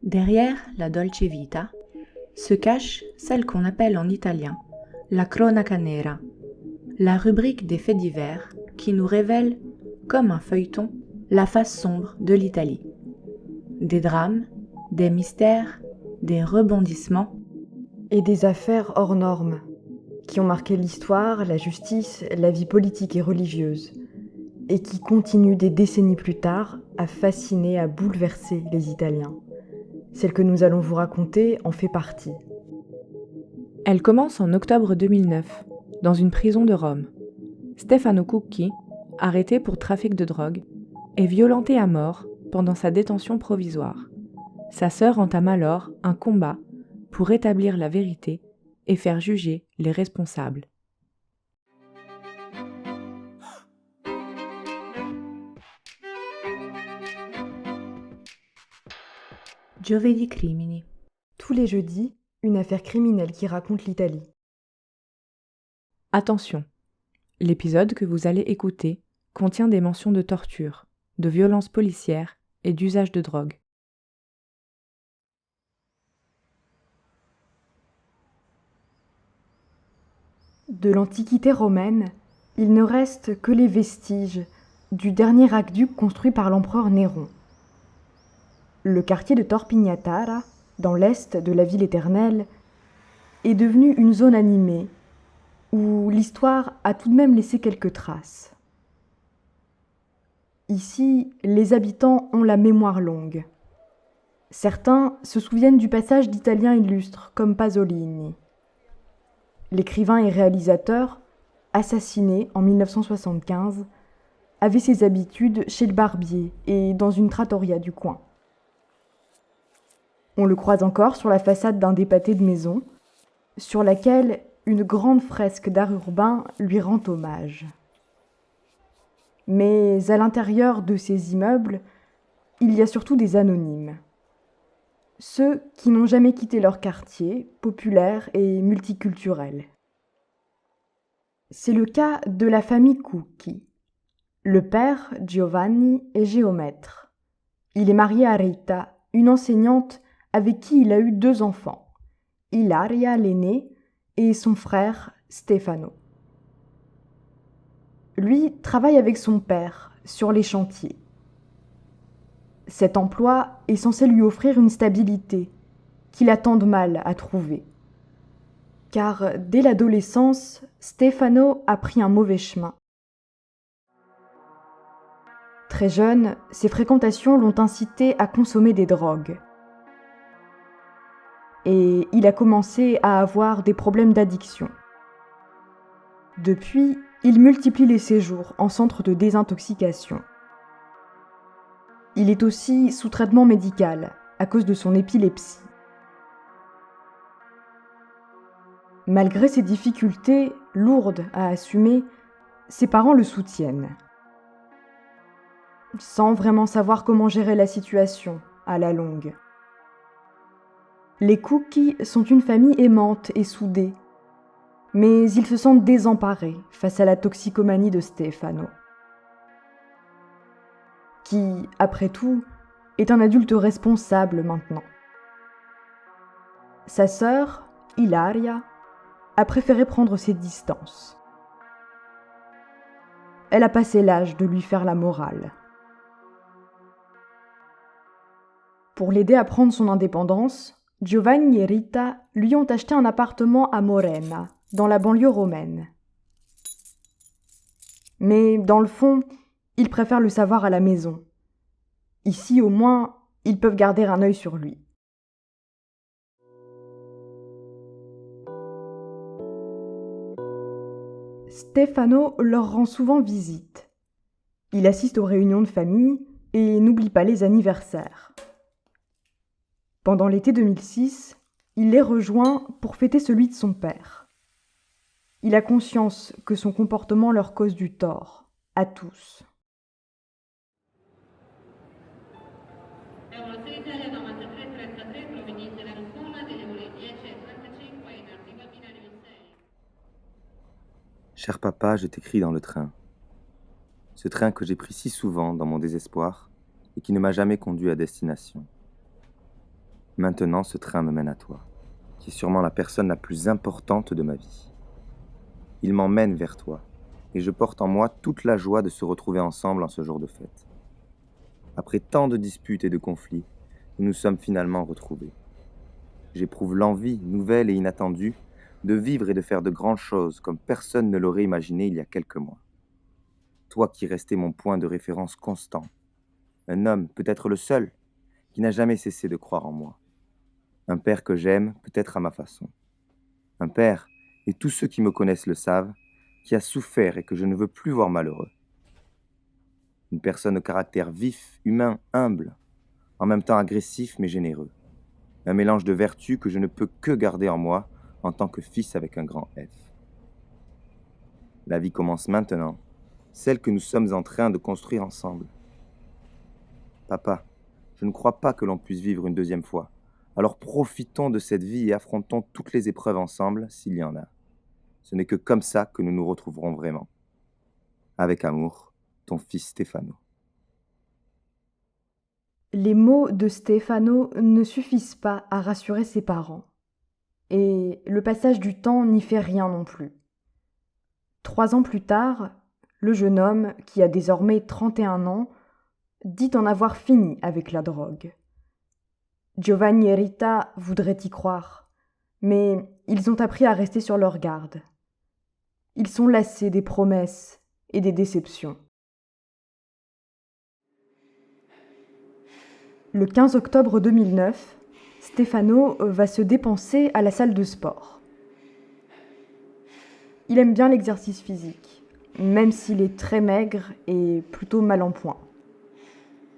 Derrière la Dolce Vita se cache celle qu'on appelle en italien la cronaca nera, la rubrique des faits divers qui nous révèle, comme un feuilleton, la face sombre de l'Italie. Des drames, des mystères, des rebondissements et des affaires hors normes, qui ont marqué l'histoire, la justice, la vie politique et religieuse, et qui continuent des décennies plus tard à fasciner, à bouleverser les Italiens. Celle que nous allons vous raconter en fait partie. Elle commence en octobre 2009, dans une prison de Rome. Stefano Cucchi, arrêté pour trafic de drogue, est violenté à mort pendant sa détention provisoire. Sa sœur entame alors un combat pour établir la vérité et faire juger les responsables. Giovedì Crimini. Tous les jeudis, une affaire criminelle qui raconte l'Italie. Attention, l'épisode que vous allez écouter contient des mentions de torture, de violences policières et d'usage de drogue. De l'Antiquité romaine, il ne reste que les vestiges du dernier aqueduc construit par l'empereur Néron. Le quartier de Tor Pignatara, dans l'est de la ville éternelle, est devenu une zone animée où l'histoire a tout de même laissé quelques traces. Ici, les habitants ont la mémoire longue. Certains se souviennent du passage d'Italiens illustres comme Pasolini. L'écrivain et réalisateur, assassiné en 1975, avait ses habitudes chez le barbier et dans une trattoria du coin. On le croise encore sur la façade d'un des pâtés de maison, sur laquelle une grande fresque d'art urbain lui rend hommage. Mais à l'intérieur de ces immeubles, il y a surtout des anonymes. Ceux qui n'ont jamais quitté leur quartier, populaire et multiculturel. C'est le cas de la famille Cucchi. Le père, Giovanni, est géomètre. Il est marié à Rita, une enseignante avec qui il a eu 2 enfants, Ilaria l'aînée et son frère Stefano. Lui travaille avec son père sur les chantiers. Cet emploi est censé lui offrir une stabilité qu'il a tant de mal à trouver. Car dès l'adolescence, Stefano a pris un mauvais chemin. Très jeune, ses fréquentations l'ont incité à consommer des drogues. Et il a commencé à avoir des problèmes d'addiction. Depuis, il multiplie les séjours en centre de désintoxication. Il est aussi sous traitement médical à cause de son épilepsie. Malgré ses difficultés lourdes à assumer, ses parents le soutiennent. Sans vraiment savoir comment gérer la situation à la longue. Les Cucchi sont une famille aimante et soudée, mais ils se sentent désemparés face à la toxicomanie de Stefano, qui, après tout, est un adulte responsable maintenant. Sa sœur, Ilaria, a préféré prendre ses distances. Elle a passé l'âge de lui faire la morale. Pour l'aider à prendre son indépendance, Giovanni et Rita lui ont acheté un appartement à Morena, dans la banlieue romaine. Mais dans le fond, ils préfèrent le savoir à la maison. Ici, au moins, ils peuvent garder un œil sur lui. Stefano leur rend souvent visite. Il assiste aux réunions de famille et n'oublie pas les anniversaires. Pendant l'été 2006, il les rejoint pour fêter celui de son père. Il a conscience que son comportement leur cause du tort, à tous. Cher papa, je t'écris dans le train. Ce train que j'ai pris si souvent dans mon désespoir et qui ne m'a jamais conduit à destination. Maintenant, ce train me mène à toi, qui est sûrement la personne la plus importante de ma vie. Il m'emmène vers toi, et je porte en moi toute la joie de se retrouver ensemble en ce jour de fête. Après tant de disputes et de conflits, nous nous sommes finalement retrouvés. J'éprouve l'envie, nouvelle et inattendue, de vivre et de faire de grandes choses comme personne ne l'aurait imaginé il y a quelques mois. Toi qui restais mon point de référence constant, un homme, peut-être le seul, qui n'a jamais cessé de croire en moi. Un père que j'aime, peut-être à ma façon. Un père, et tous ceux qui me connaissent le savent, qui a souffert et que je ne veux plus voir malheureux. Une personne au caractère vif, humain, humble, en même temps agressif mais généreux. Un mélange de vertus que je ne peux que garder en moi en tant que fils avec un grand F. La vie commence maintenant, celle que nous sommes en train de construire ensemble. Papa, je ne crois pas que l'on puisse vivre une deuxième fois. Alors profitons de cette vie et affrontons toutes les épreuves ensemble, s'il y en a. Ce n'est que comme ça que nous nous retrouverons vraiment. Avec amour, ton fils Stefano. Les mots de Stefano ne suffisent pas à rassurer ses parents. Et le passage du temps n'y fait rien non plus. 3 ans plus tard, le jeune homme, qui a désormais 31 ans, dit en avoir fini avec la drogue. Giovanni et Rita voudraient y croire, mais ils ont appris à rester sur leur garde. Ils sont lassés des promesses et des déceptions. Le 15 octobre 2009, Stefano va se dépenser à la salle de sport. Il aime bien l'exercice physique, même s'il est très maigre et plutôt mal en point.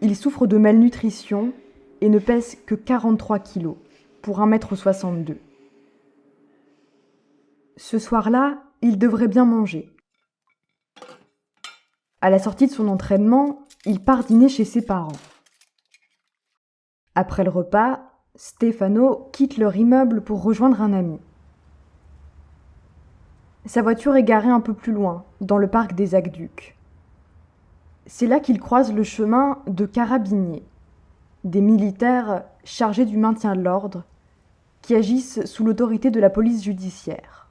Il souffre de malnutrition et ne pèse que 43 kilos pour 1,62 m. Ce soir-là, il devrait bien manger. À la sortie de son entraînement, il part dîner chez ses parents. Après le repas, Stefano quitte leur immeuble pour rejoindre un ami. Sa voiture est garée un peu plus loin, dans le parc des Aqueducs. C'est là qu'il croise le chemin de carabiniers, des militaires chargés du maintien de l'ordre, qui agissent sous l'autorité de la police judiciaire.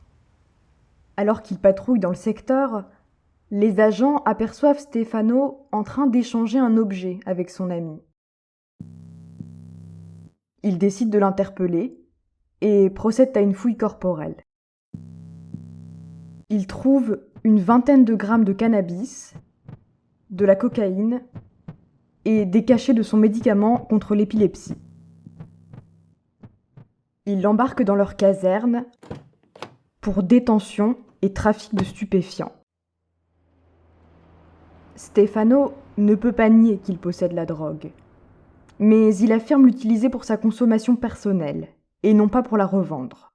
Alors qu'il patrouille dans le secteur, les agents aperçoivent Stefano en train d'échanger un objet avec son ami. Ils décident de l'interpeller et procèdent à une fouille corporelle. Ils trouvent une 20aine de grammes de cannabis, de la cocaïne et des cachets de son médicament contre l'épilepsie. Ils l'embarquent dans leur caserne pour détention et trafic de stupéfiants. Stefano ne peut pas nier qu'il possède la drogue, mais il affirme l'utiliser pour sa consommation personnelle et non pas pour la revendre.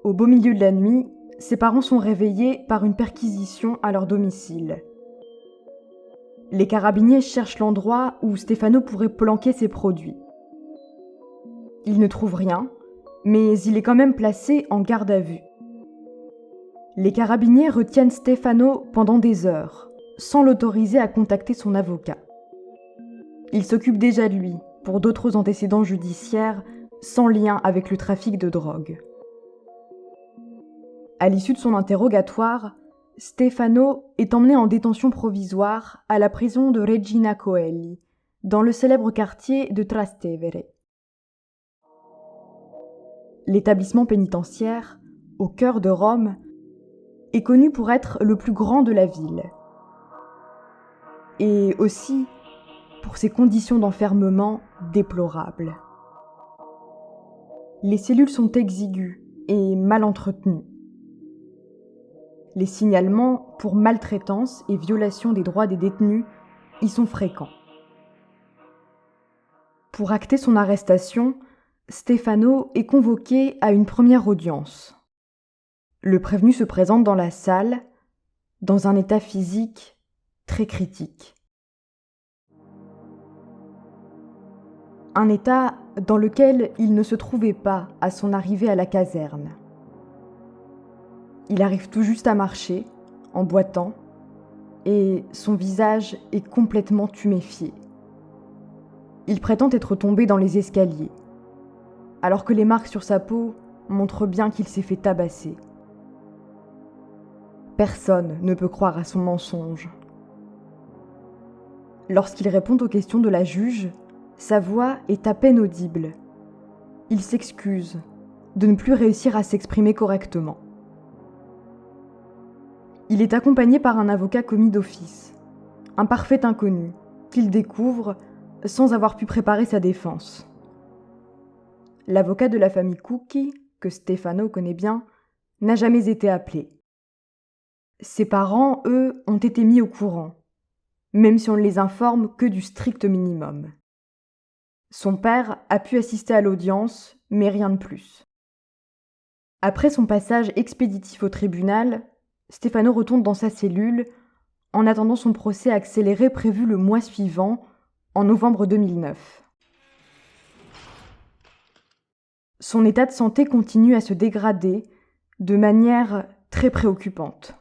Au beau milieu de la nuit, ses parents sont réveillés par une perquisition à leur domicile. Les carabiniers cherchent l'endroit où Stefano pourrait planquer ses produits. Ils ne trouvent rien, mais il est quand même placé en garde à vue. Les carabiniers retiennent Stefano pendant des heures, sans l'autoriser à contacter son avocat. Ils s'occupent déjà de lui, pour d'autres antécédents judiciaires, sans lien avec le trafic de drogue. À l'issue de son interrogatoire, Stefano est emmené en détention provisoire à la prison de Regina Coeli, dans le célèbre quartier de Trastevere. L'établissement pénitentiaire, au cœur de Rome, est connu pour être le plus grand de la ville. Et aussi pour ses conditions d'enfermement déplorables. Les cellules sont exiguës et mal entretenues. Les signalements pour maltraitance et violation des droits des détenus y sont fréquents. Pour acter son arrestation, Stefano est convoqué à une première audience. Le prévenu se présente dans la salle, dans un état physique très critique. Un état dans lequel il ne se trouvait pas à son arrivée à la caserne. Il arrive tout juste à marcher, en boitant, et son visage est complètement tuméfié. Il prétend être tombé dans les escaliers, alors que les marques sur sa peau montrent bien qu'il s'est fait tabasser. Personne ne peut croire à son mensonge. Lorsqu'il répond aux questions de la juge, sa voix est à peine audible. Il s'excuse de ne plus réussir à s'exprimer correctement. Il est accompagné par un avocat commis d'office, un parfait inconnu, qu'il découvre sans avoir pu préparer sa défense. L'avocat de la famille Cucchi, que Stefano connaît bien, n'a jamais été appelé. Ses parents, eux, ont été mis au courant, même si on ne les informe que du strict minimum. Son père a pu assister à l'audience, mais rien de plus. Après son passage expéditif au tribunal, Stefano retourne dans sa cellule en attendant son procès accéléré prévu le mois suivant, en novembre 2009. Son état de santé continue à se dégrader de manière très préoccupante.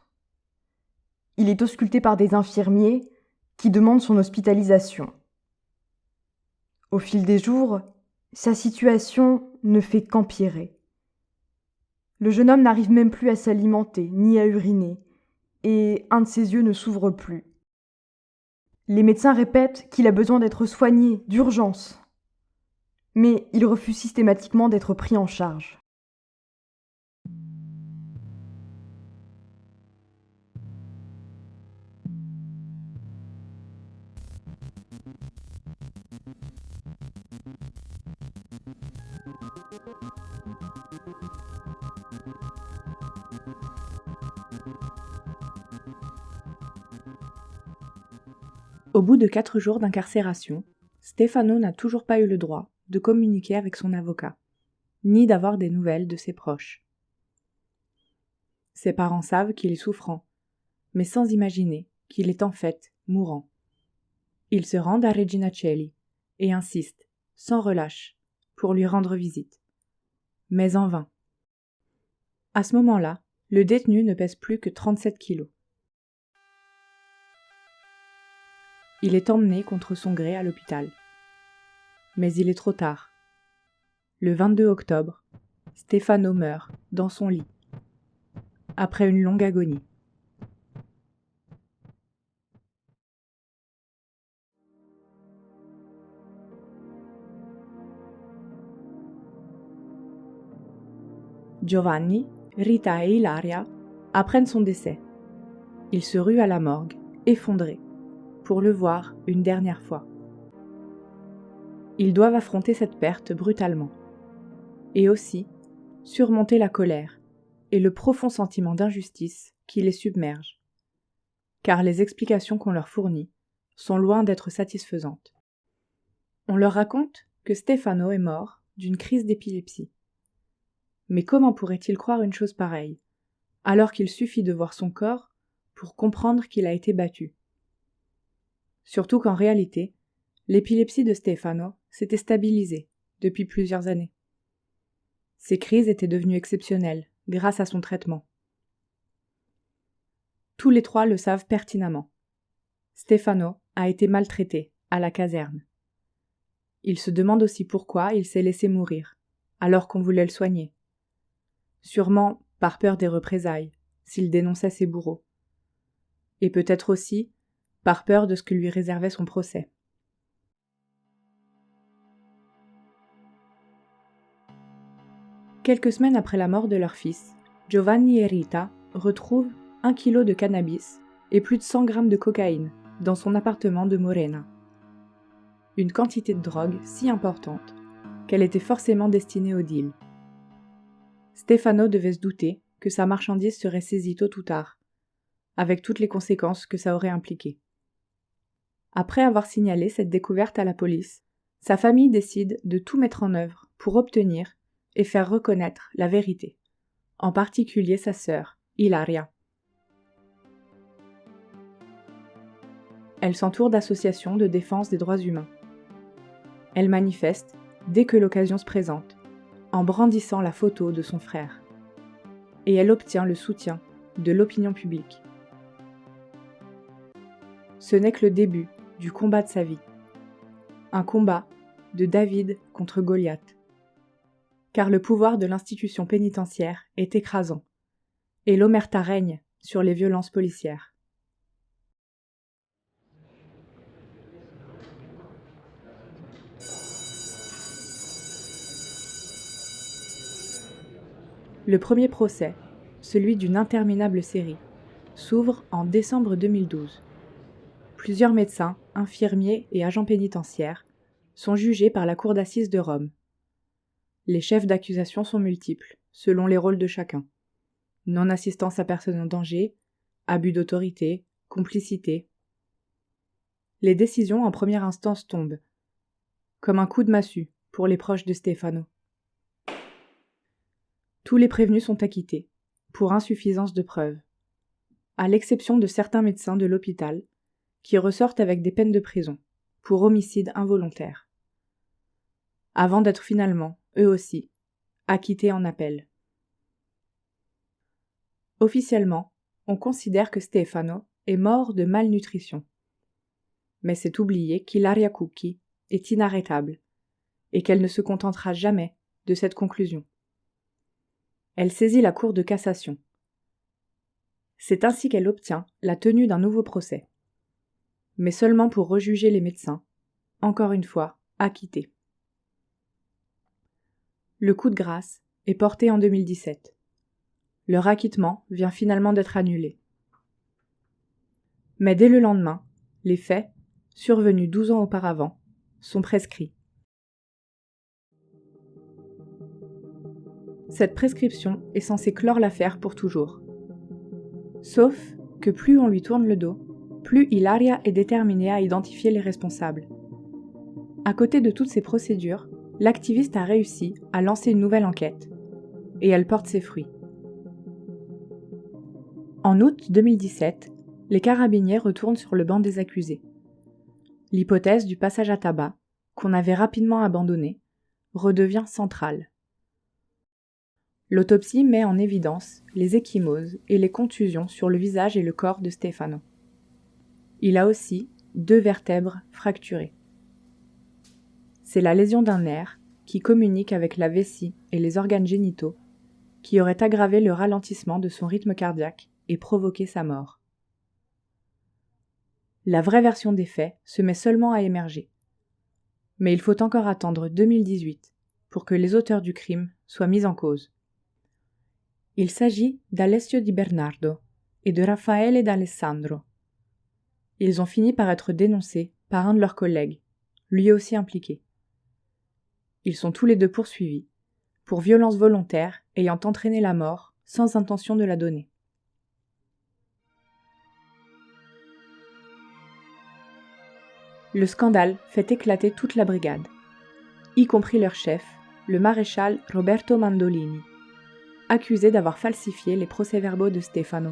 Il est ausculté par des infirmiers qui demandent son hospitalisation. Au fil des jours, sa situation ne fait qu'empirer. Le jeune homme n'arrive même plus à s'alimenter ni à uriner, et un de ses yeux ne s'ouvre plus. Les médecins répètent qu'il a besoin d'être soigné d'urgence, mais il refuse systématiquement d'être pris en charge. Au bout de 4 jours d'incarcération, Stefano n'a toujours pas eu le droit de communiquer avec son avocat, ni d'avoir des nouvelles de ses proches. Ses parents savent qu'il est souffrant, mais sans imaginer qu'il est en fait mourant. Ils se rendent à Regina Coeli et insistent, sans relâche, pour lui rendre visite. Mais en vain. À ce moment-là, le détenu ne pèse plus que 37 kilos. Il est emmené contre son gré à l'hôpital. Mais il est trop tard. Le 22 octobre, Stefano meurt dans son lit, après une longue agonie. Giovanni, Rita et Ilaria apprennent son décès. Ils se ruent à la morgue, effondrés, pour le voir une dernière fois. Ils doivent affronter cette perte brutalement. Et aussi, surmonter la colère et le profond sentiment d'injustice qui les submerge. Car les explications qu'on leur fournit sont loin d'être satisfaisantes. On leur raconte que Stefano est mort d'une crise d'épilepsie. Mais comment pourrait-il croire une chose pareille, alors qu'il suffit de voir son corps pour comprendre qu'il a été battu? Surtout qu'en réalité, l'épilepsie de Stefano s'était stabilisée depuis plusieurs années. Ses crises étaient devenues exceptionnelles grâce à son traitement. Tous les trois le savent pertinemment. Stefano a été maltraité à la caserne. Ils se demandent aussi pourquoi il s'est laissé mourir, alors qu'on voulait le soigner. Sûrement par peur des représailles, s'il dénonçait ses bourreaux. Et peut-être aussi par peur de ce que lui réservait son procès. Quelques semaines après la mort de leur fils, Giovanni et Rita retrouvent 1 kilo de cannabis et plus de 100 grammes de cocaïne dans son appartement de Morena. Une quantité de drogue si importante qu'elle était forcément destinée au deal. Stefano devait se douter que sa marchandise serait saisie tôt ou tard, avec toutes les conséquences que ça aurait impliquées. Après avoir signalé cette découverte à la police, sa famille décide de tout mettre en œuvre pour obtenir et faire reconnaître la vérité, en particulier sa sœur, Ilaria. Elle s'entoure d'associations de défense des droits humains. Elle manifeste dès que l'occasion se présente, en brandissant la photo de son frère. Et elle obtient le soutien de l'opinion publique. Ce n'est que le début du combat de sa vie. Un combat de David contre Goliath. Car le pouvoir de l'institution pénitentiaire est écrasant, et l'omerta règne sur les violences policières. Le premier procès, celui d'une interminable série, s'ouvre en décembre 2012. Plusieurs médecins, infirmiers et agents pénitentiaires sont jugés par la cour d'assises de Rome. Les chefs d'accusation sont multiples, selon les rôles de chacun. Non-assistance à personne en danger, abus d'autorité, complicité. Les décisions en première instance tombent, comme un coup de massue pour les proches de Stefano. Tous les prévenus sont acquittés, pour insuffisance de preuves, à l'exception de certains médecins de l'hôpital, qui ressortent avec des peines de prison, pour homicide involontaire, avant d'être finalement, eux aussi, acquittés en appel. Officiellement, on considère que Stefano est mort de malnutrition. Mais c'est oublier qu'Ilaria Cucchi est inarrêtable, et qu'elle ne se contentera jamais de cette conclusion. Elle saisit la Cour de cassation. C'est ainsi qu'elle obtient la tenue d'un nouveau procès. Mais seulement pour rejuger les médecins, encore une fois acquittés. Le coup de grâce est porté en 2017. Leur acquittement vient finalement d'être annulé. Mais dès le lendemain, les faits, survenus 12 ans auparavant, sont prescrits. Cette prescription est censée clore l'affaire pour toujours. Sauf que plus on lui tourne le dos, plus Ilaria est déterminée à identifier les responsables. À côté de toutes ces procédures, l'activiste a réussi à lancer une nouvelle enquête, et elle porte ses fruits. En août 2017, les carabiniers retournent sur le banc des accusés. L'hypothèse du passage à tabac, qu'on avait rapidement abandonnée, redevient centrale. L'autopsie met en évidence les ecchymoses et les contusions sur le visage et le corps de Stefano. Il a aussi 2 vertèbres fracturées. C'est la lésion d'un nerf qui communique avec la vessie et les organes génitaux qui aurait aggravé le ralentissement de son rythme cardiaque et provoqué sa mort. La vraie version des faits se met seulement à émerger. Mais il faut encore attendre 2018 pour que les auteurs du crime soient mis en cause. Il s'agit d'Alessio Di Bernardo et de Raffaele d'Alessandro. Ils ont fini par être dénoncés par un de leurs collègues, lui aussi impliqué. Ils sont tous les deux poursuivis pour violence volontaire ayant entraîné la mort sans intention de la donner. Le scandale fait éclater toute la brigade, y compris leur chef, le maréchal Roberto Mandolini, accusé d'avoir falsifié les procès-verbaux de Stefano,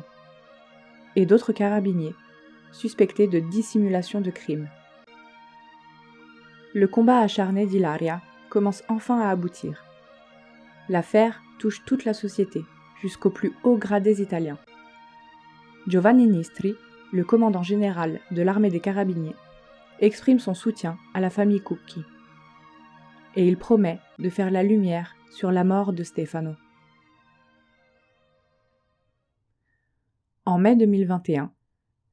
et d'autres carabiniers, suspectés de dissimulation de crime. Le combat acharné d'Ilaria commence enfin à aboutir. L'affaire touche toute la société, jusqu'aux plus hauts gradés italiens. Giovanni Nistri, le commandant général de l'armée des carabiniers, exprime son soutien à la famille Cucchi. Et il promet de faire la lumière sur la mort de Stefano. En mai 2021,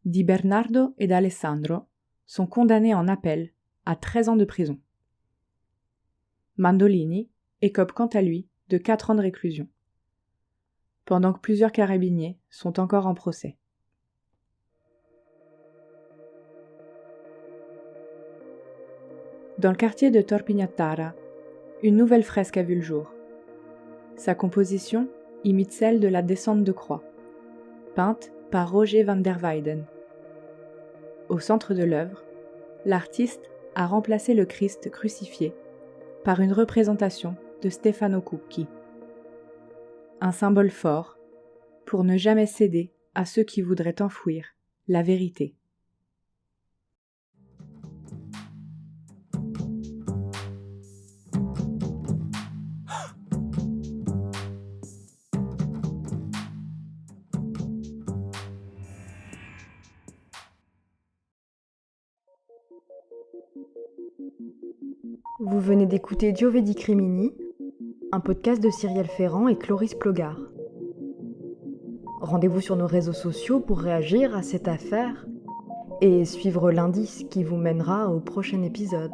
Di Bernardo et d'Alessandro sont condamnés en appel à 13 ans de prison. Mandolini écope quant à lui de 4 ans de réclusion, pendant que plusieurs carabiniers sont encore en procès. Dans le quartier de Torpignattara, une nouvelle fresque a vu le jour. Sa composition imite celle de la descente de croix, peinte par Roger van der Weyden. Au centre de l'œuvre, l'artiste a remplacé le Christ crucifié par une représentation de Stefano Cucchi. Un symbole fort pour ne jamais céder à ceux qui voudraient enfouir la vérité. Vous venez d'écouter Diovedi Crimini, un podcast de Cyrielle Ferrand et Cloris Plogard. Rendez-vous sur nos réseaux sociaux pour réagir à cette affaire et suivre l'indice qui vous mènera au prochain épisode.